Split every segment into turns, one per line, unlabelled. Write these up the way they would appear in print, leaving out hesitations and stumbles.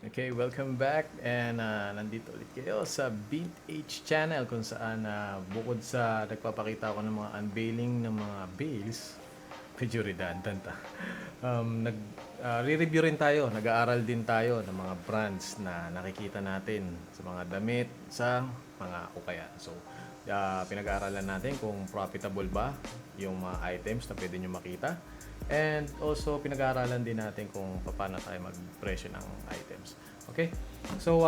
Okay, welcome back and nandito ulit kayo sa Vintage Channel kung saan bukod sa nagpapakita ako ng mga unveiling ng mga bales, medyo redundant re-review rin tayo, nag-aaral din tayo ng mga brands na nakikita natin sa mga damit, sa mga ukayan. So, pinag-aaralan natin kung profitable ba yung mga items na pwede nyo makita. And also, pinag-aaralan din natin kung paano tayo mag-presyo ng items. Okay? So,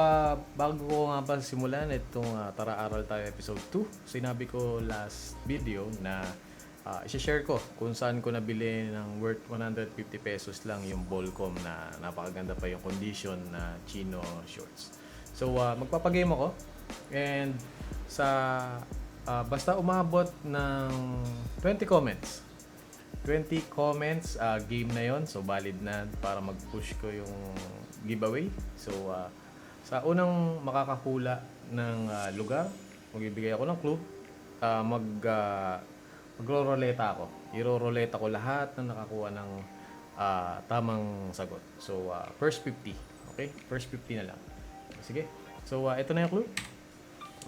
bago ko nga pa simulan itong Tara Aral Tayo Episode 2, sinabi ko last video na i-share ko kung saan ko nabili ng worth 150 pesos lang yung Volcom na napakaganda pa yung condition na chino shorts. So, magpapagame ako and basta umabot ng 20 comments, game na yon. So, valid na para mag-push ko yung giveaway. So, sa unang makakahula ng lugar, magbibigay ako ng clue, magro-roleta ako. Iro-roleta ko lahat na nakakuha ng tamang sagot. So, first 50. Okay? First 50 na lang. Sige. So, ito na yung clue.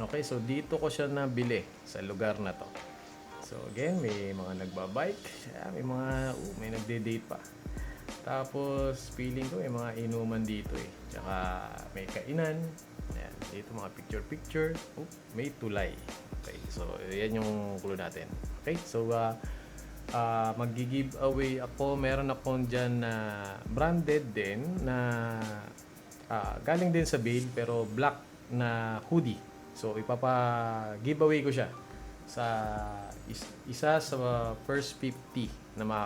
Okay, so dito ko siya nabili sa lugar na to. So again, may mga nagbabike, may nagde-date pa. Tapos feeling ko may mga inuman dito eh. Tsaka may kainan. Ayan, dito mga picture. May tulay. Okay, so yan yung clue natin. Okay, so mag-give away ako. Meron akong dyan na branded din na galing din sa bale pero black na hoodie. So ipapa-giveaway ko siya sa isa sa first 50 na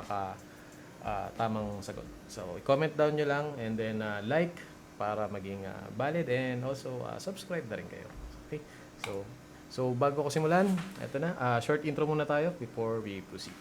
tamang sagot. So i-comment down nyo lang and then like para maging valid and also subscribe na rin kayo. Okay? So bago ko simulan, eto na, short intro muna tayo before we proceed.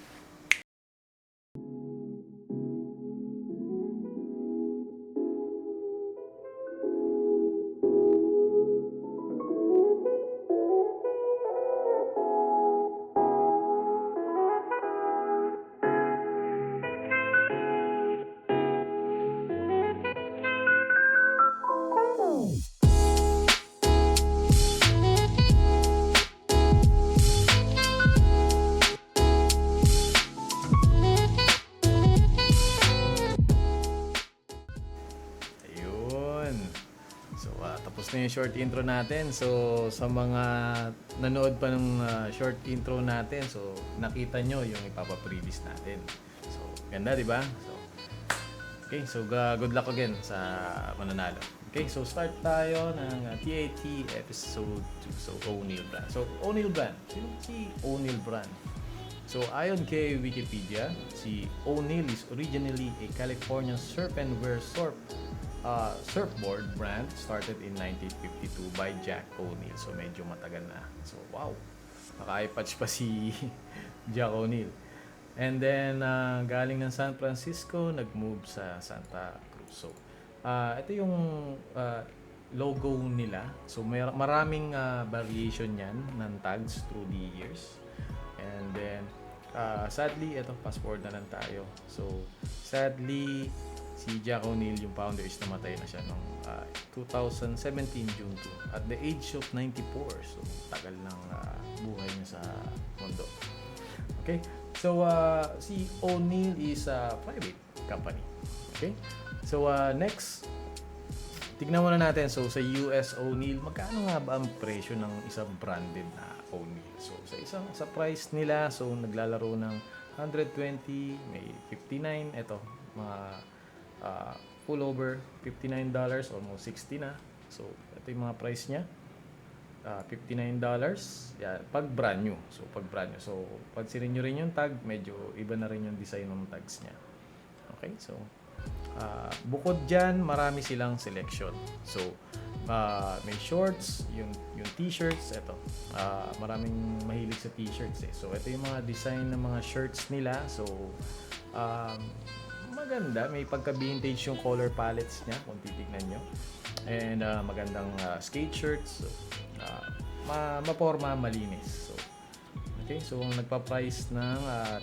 Tapos na yung short intro natin. So, sa mga nanood pa ng short intro natin, so, nakita nyo yung ipapa-previous natin. So, ganda, di ba? So, okay, so good luck again sa mananalo. Okay, so start tayo ng TAT episode 2. So, O'Neil Brand. So, O'Neil Brand. Sino si O'Neil Brand? So, ayon kay Wikipedia, si O'Neil is originally a Californian surf and wear surfboard brand started in 1952 by Jack O'Neil. So medyo matagal na. So wow, naka-eye-patch pa si Jack O'Neil. And then galing ng San Francisco, nag-move sa Santa Cruz. So ito yung logo nila. So maraming variation yan ng tags through the years. And then sadly, ito fast forward na lang tayo. So sadly, si Jack O'Neil, yung founder, is namatay na siya noong 2017 June 2 at the age of 94. So tagal ng buhay niya sa mundo. Okay? So si O'Neil is a private company. Okay? So next, tignan muna natin. So sa US O'Neil, magkano nga ba ang presyo ng isang branded na O'Neil? So sa price nila, so naglalaro ng 120, may 59, ito mga pullover, $59, almost 60 na. So ito yung mga price niya. $59. Yeah, pag brand new. So pag brand new. So pag sininyo rin yung tag, medyo iba na rin yung design ng tags niya. Okay? So bukod diyan, marami silang selection. So may shorts, yung t-shirts, ito. Maraming mahilig sa t-shirts eh. So ito yung mga design ng mga shirts nila. So maganda, may pagka-vintage yung color palettes niya kung titignan nyo. And magandang skate shirts. So, maporma, malinis. So, okay, so nagpa-price ng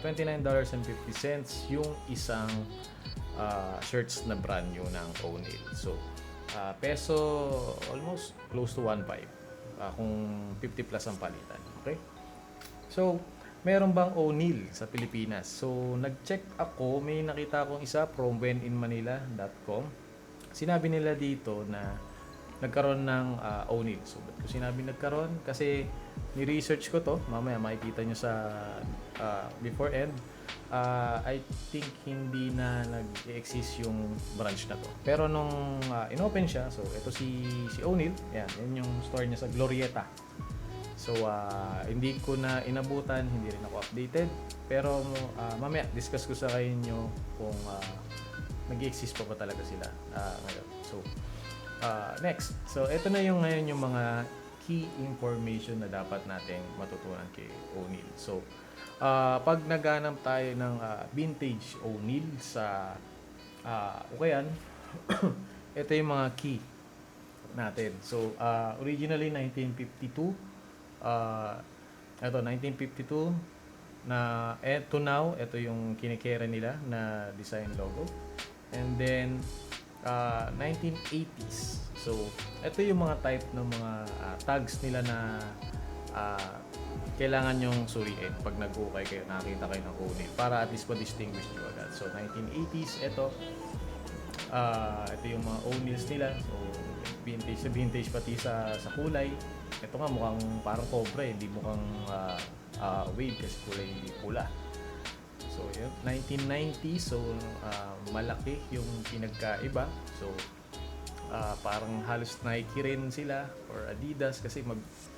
$29.50 yung isang shirts na brand new ng O'Neil. So, peso almost close to 1.5 kung 50 plus ang palitan. Okay? So, meron bang O'Neil sa Pilipinas? So, nag-check ako, may nakita akong isa from wheninmanila.com. Sinabi nila dito na nagkaroon ng O'Neil. So, ba't ko sinabi nagkaroon? Kasi ni-research ko to. Mamaya makikita nyo sa before end. I think hindi na nag-exist yung branch na to. Pero nung inopen siya, so ito si O'Neil. Yan yung store niya sa Glorieta. So, hindi ko na inabutan, hindi rin ako updated. Pero mamaya, discuss ko sa inyo kung nag-exist pa ba talaga sila ngayon. So, next. So, ito na yung ngayon yung mga key information na dapat nating matutunan kay O'Neil. So, pag naghanap tayo ng vintage O'Neil sa Ukayan, ito yung mga key natin. So, originally 1952. Ito 1952 na to now, ito yung kinikera nila na design logo. And then 1980s. So, ito yung mga type ng mga tags nila na kailangan nyong suriin pag nag-ukay kayo, nakakita kayo ng O'Neil para at least ma-distinguish nyo agad. So, 1980s, ito yung mga O'Neils nila. So, vintage pati sa kulay. Ito nga mukhang parang cobra, hindi mukhang wave kasi kulay pula. So, yun, 1990, so malaki yung pinagkaiba. So, parang halos Nike rin sila or Adidas kasi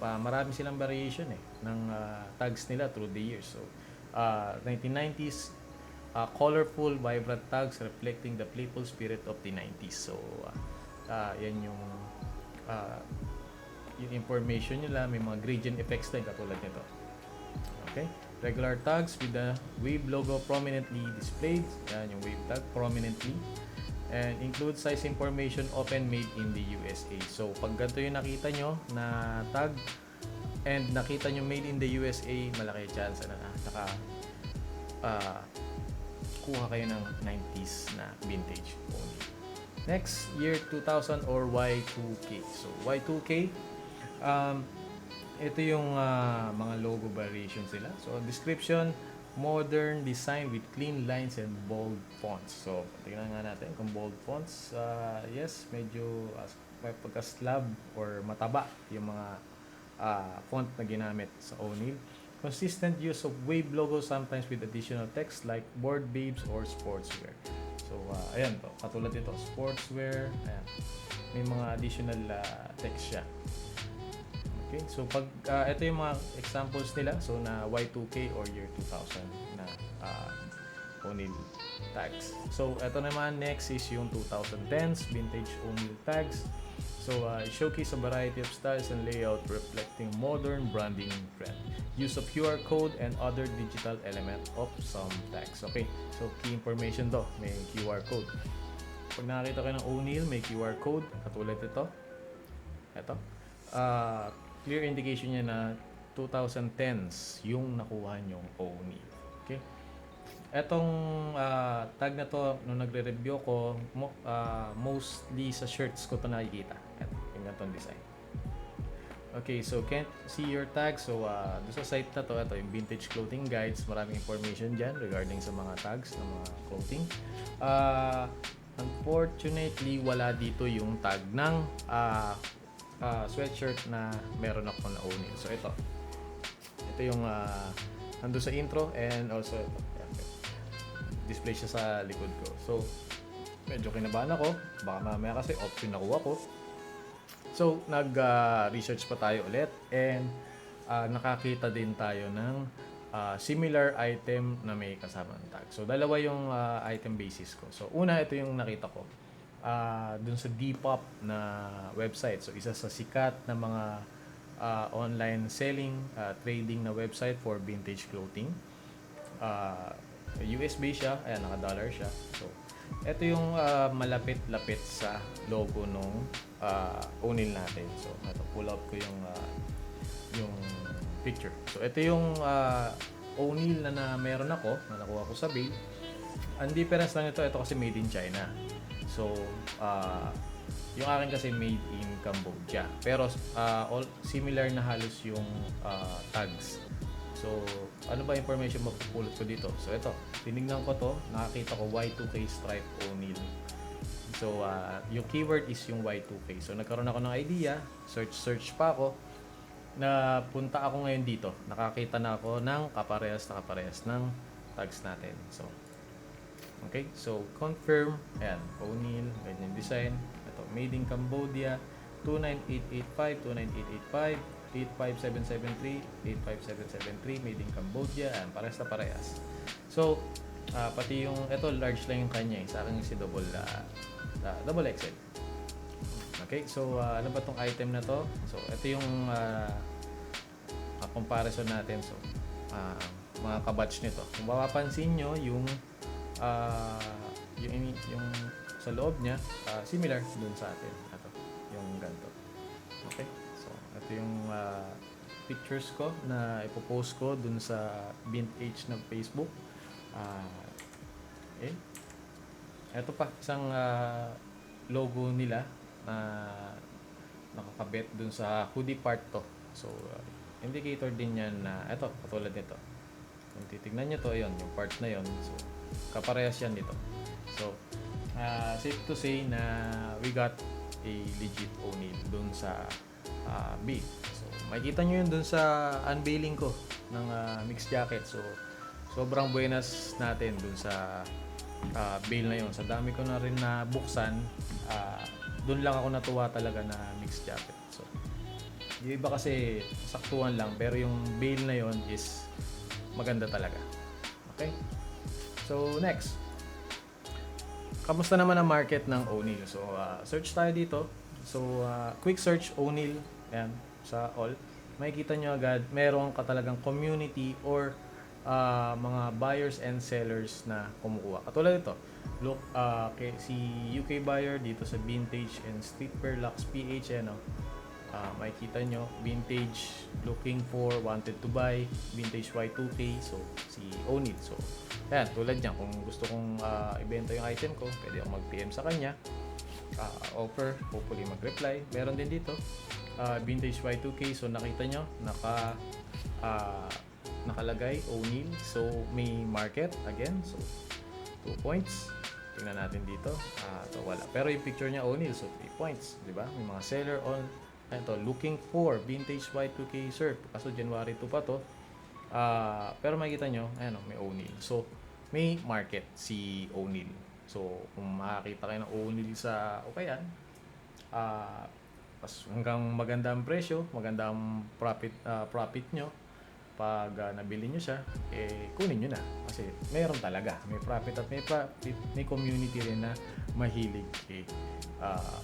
marami silang variation ng tags nila through the years. So, 1990s, colorful, vibrant tags reflecting the playful spirit of the 90s. So, yan yung information nila. May mga gradient effects din katulad nito. Okay? Regular tags with the Wave logo prominently displayed. Yan yung Wave tag prominently. And include size information often made in the USA. So, pag ganito yung nakita nyo na tag and nakita nyo made in the USA, malaki chance na kuha kayo ng 90s na vintage only. Next, year 2000 or Y2K. So, Y2K, ito yung mga logo variations nila. So, description, modern design with clean lines and bold fonts. So, tingnan nga natin kung bold fonts. Yes, medyo may pagka-slab or mataba yung mga font na ginamit sa O'Neil. Consistent use of Wave logo sometimes with additional text like board babes or sportswear. So, ayan to. Katulad ito, sportswear. Ayan. May mga additional text siya. Okay, so pag ito yung mga examples nila, so na Y2K or year 2000 na O'Neil tags. So ito naman next is yung 2010s vintage O'Neil tags. So showcase a variety of styles and layout reflecting modern branding trend. Use of QR code and other digital element of some tags. Okay, so key information to, may QR code. Pag nakakita kayo ng O'Neil, may QR code katulad ito. Ito. Clear indication niya na 2010s yung nakuha nyong O'Neil. Okay? Etong tag na to, nung nagre-review ko, mostly sa shirts ko to nakikita. Yung ganitong design. Okay, so can't see your tag. So, doon sa site na to, ito yung Vintage Clothing Guides. Maraming information dyan regarding sa mga tags ng mga clothing. Unfortunately, wala dito yung tag ng sweatshirt na meron ako na O'Neil. So ito yung nandun sa intro and also display siya sa likod ko. So medyo kinabahan ako, baka mamaya kasi option nakuha ko. So nag-research pa tayo ulit and nakakita din tayo ng similar item na may kasamang tag. So dalawa yung item basis ko. So una, ito yung nakita ko dun sa Depop na website. So, isa sa sikat na mga online selling, trading na website for vintage clothing. US-based siya, ayan, naka-dollar siya. So, ito yung malapit-lapit sa logo nung O'Neil natin. So, ito, pull out ko yung picture. So, ito yung O'Neil na meron ako, na nakuha ko sa Babe. Ang difference lang ito kasi made in China. So, Yung akin kasi made in Cambodia. Pero all similar na halos yung tags. So, ano ba information mapupulot ko dito? So, ito. Tinignan ko to. Nakakita ko Y2K Stripe O'Neil. So, yung keyword is yung Y2K. So, nagkaroon ako ng idea. Search pa ako. Napunta ako ngayon dito. Nakakita na ako ng kaparehas ng tags natin. So, okay. So, confirm. Ayan. O'Neil. Ganyan design. Ito. Made in Cambodia. 29885, 29885, 85773, 85773. Made in Cambodia. Ayan. Parehas na parehas. So, pati yung, ito, large lang yung kanya. Sa akin yung si double XL. Okay. So, ano ba tong item na to? So, ito yung comparison natin. So, mga kabatch nito. Kung mapapansin nyo, yung sa loob niya, similar dun sa atin. Ito, yung ganito. Okay? So, ito yung pictures ko na ipopost ko dun sa vintage ng Facebook. Okay. Ito pa, isang logo nila na nakakabit dun sa hoodie part to. So, indicator din yan na ito, katulad nito. Kung titignan nyo to, yun, yung part na yun. So, kaparehas yan dito. So, safe to say na we got a legit O'Neil dun sa bid. So, makikita nyo yun dun sa unveiling ko ng mixed jacket. So, sobrang buenas natin dun sa bail na yun. Sa dami ko na rin na buksan, dun lang ako natuwa talaga na mixed jacket. So, yung iba kasi saktuhan lang, pero yung bail na yon is maganda talaga. Okay? So, next. Kamusta naman ang market ng O'Neil? So, search tayo dito. So, quick search O'Neil. Ayan, sa all. Makikita nyo agad, meron ka talagang community or mga buyers and sellers na kumukuha. Katulad ito. Look, si UK buyer dito sa Vintage and Streetwear Lux PH, ano, makikita nyo, vintage, looking for, wanted to buy, vintage Y2K, so si O'Neil. So, yan, tulad niya, kung gusto kong ibenta yung item ko, pwede akong mag-PM sa kanya, offer, hopefully mag-reply. Meron din dito, vintage Y2K, so nakita nyo, nakalagay O'Neil, so may market, again, so 2 points. Tingnan natin dito, so wala. Pero yung picture niya O'Neil, so 3 points, di ba? May mga seller on, ito, looking for vintage Y2K surf. Kaso January 2 pa to. Pero makikita nyo, ayan, may O'Neil. So, may market si O'Neil. So, kung makakita kayo ng O'Neil sa Okayan, hanggang magandang presyo, magandang profit nyo, pag nabili nyo siya, kunin nyo na. Kasi mayroon talaga. May profit at may community rin na mahilig kay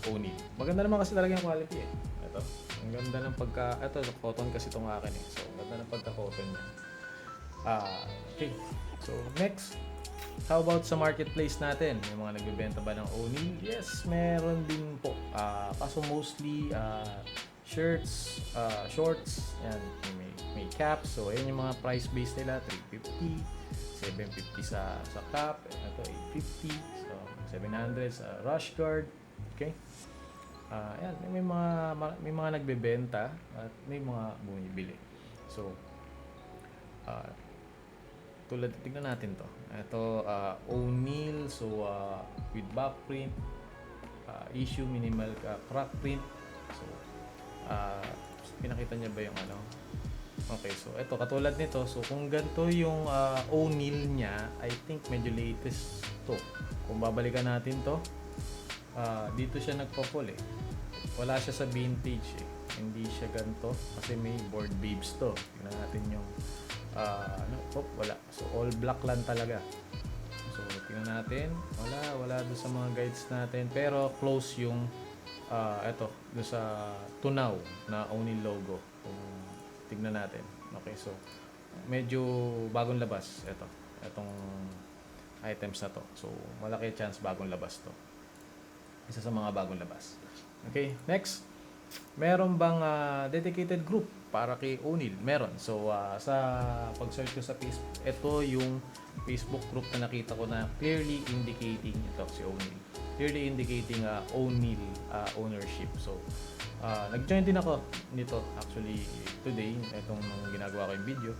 O'Neil. Maganda naman kasi talaga yung quality eh. Ito, ang ganda ng ito, cotton kasi itong akin eh. So, ang ganda ng pagka-cotton niya. Okay. So, next. How about sa marketplace natin? May mga nagbebenta ba ng O'Neil? Yes, meron din po. Kaso mostly shirts, shorts, yan, may caps. So, ayan yung mga price base nila, 350, 750 sa cap, ito 850, so 700 sa rush guard. Okay? Ayan, may mga nagbebenta at may mga bumibili. So, tulad, tignan natin to. Ito, O'Neil, so with back print, issue minimal crack print. So, pinakita niya ba yung ano? Okay, so ito, katulad nito. So, kung ganito yung O'Neil niya, I think medyo latest to. Kung babalikan natin to, dito siya nagpo-fall eh. Wala siya sa vintage eh. Hindi siya ganito kasi may board babes to. Tingnan natin yung wala. So all black lang talaga. So tingnan natin. Wala doon sa mga guides natin, pero close yung ito doon sa tunaw na O'Neil logo. Kung tingnan natin. Okay, so medyo bagong labas itong items na to. So malaki chance bagong labas to. Isa sa mga bagong labas. Okay, next. Meron bang dedicated group para kay O'Neil? Meron. So, sa pag-search ko sa Facebook, ito yung Facebook group na nakita ko na clearly indicating ito si O'Neil. clearly indicating O'Neil ownership. So, nag-join din ako nito actually today, itong ginagawa ko yung video.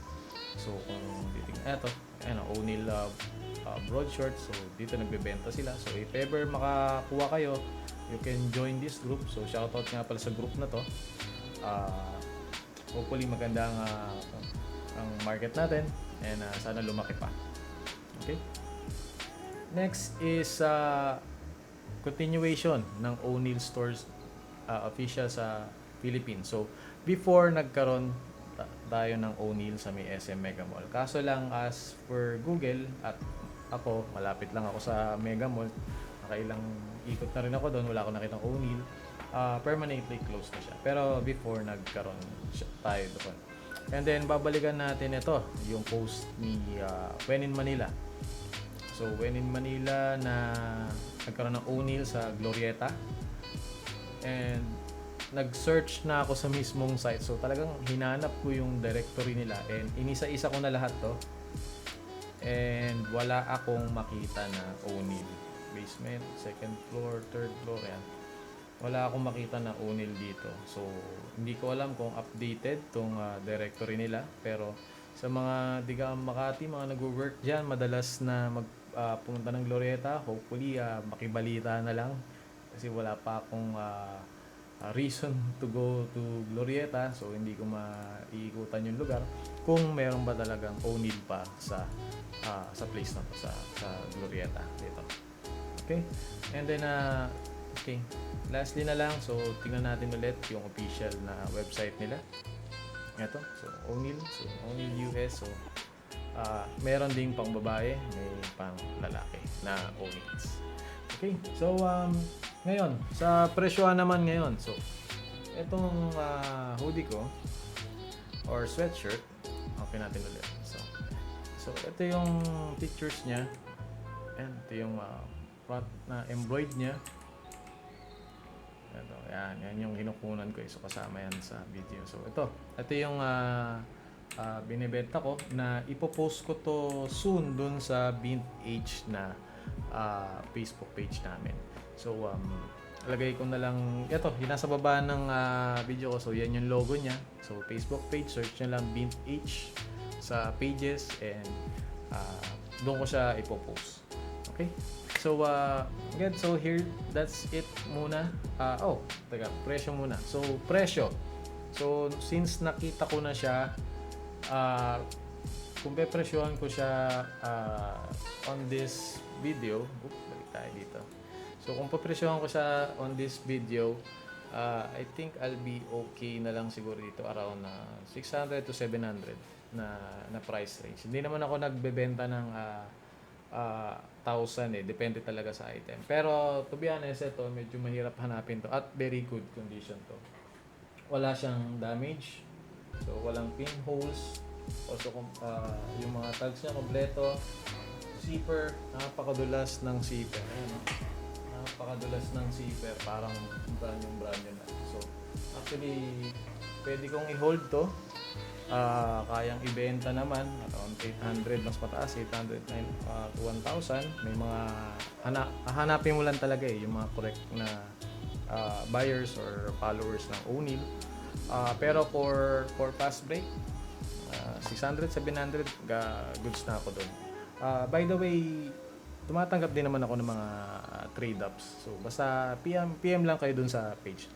So, kung titignan, eto, O'Neil broad shorts. So, dito nagbebenta sila. So, if ever makakuha kayo, you can join this group. So, shoutout nga pala sa group na to. Hopefully, maganda ang market natin and sana lumaki pa. Okay? Next is continuation ng O'Neil stores official sa Philippines. So, before nagkaroon tayo ng O'Neil sa may SM Mega Mall. Kaso lang as per Google at ako, malapit lang ako sa Mega Mall. Nakailang ikot na rin ako doon, wala akong nakitang O'Neil. Permanently closed na siya. Pero before nagkaroon tayo doon. And then babalikan natin ito, yung post ni When in Manila. So When in Manila na nagkaroon ng O'Neil sa Glorieta. And nag-search na ako sa mismong site. So talagang hinanap ko yung directory nila and inisa-isa ko na lahat to. And wala akong makita na O'Neil. Basement, second floor, third floor, yan. Wala akong makita na O'Neil dito. So, hindi ko alam kung updated tong directory nila. Pero sa mga digang Makati, mga nag-work dyan, madalas na pumunta ng Glorieta. Hopefully, makibalita na lang. Kasi wala pa akong reason to go to Glorieta. So, hindi ko maiikutan yung lugar. Kung meron ba talagang O'Neil pa sa place na to, sa Glorieta dito. Okay? And then, okay. Lastly na lang, so tingnan natin ulit yung official na website nila. Ito, so O'Neil, US. So meron ding pang babae, may pang lalaki na O'Neils. Okay, so ngayon, sa presyohan naman ngayon. So itong hoodie ko or sweatshirt, okay natin ulit. So ito yung pictures niya. And ito yung front na embroidered niya. Yan yung hinukunan ko. So, kasama yan sa video. So, ito yung binibenta ko na ipopost ko to soon dun sa Bint H na Facebook page namin. So, lagay ko na lang, ito, yung nasa baba ng video ko. So, yan yung logo niya. So, Facebook page, search nyo lang Bint H sa pages and doon ko siya ipopost. Okay? So, again, so here, that's it muna. Presyo muna. So, presyo. So, since nakita ko na siya, kung pepresyohan ko siya on this video, balik tayo dito. So, kung pepresyohan ko siya on this video, I think I'll be okay na lang siguro dito around 600 to 700 na price range. Hindi naman ako nagbebenta ng 1,000 depende talaga sa item. Pero to be honest, ito medyo mahirap hanapin to at very good condition to. Wala siyang damage. So walang pinholes. Also yung mga tags niya kompleto. Zipper, napakadulas ng zipper. Ayan, napakadulas ng zipper, parang brand new na. So actually pwede kong i-hold to. Kayang ibenta naman around 800 mas pataas, 800 to 1,000. May mga hahanapin mo lang talaga yung mga correct na buyers or followers ng O'Neil. Pero for fast break 600, 700 goods na ako doon. By the way, tumatanggap din naman ako ng mga trade ups. So basta PM lang kayo doon sa page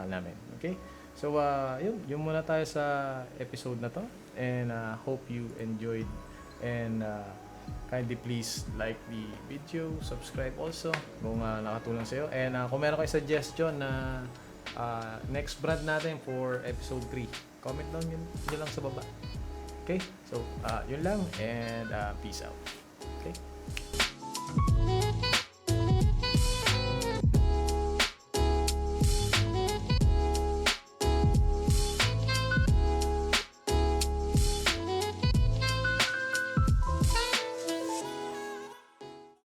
namin. Okay? So, yun muna tayo sa episode na to. And hope you enjoyed. And kindly please like the video, subscribe also kung nakatulong sa'yo. And kung meron kayo suggestion na next brand natin for episode 3, comment down yun lang sa baba. Okay? So, yun lang. And peace out. Okay?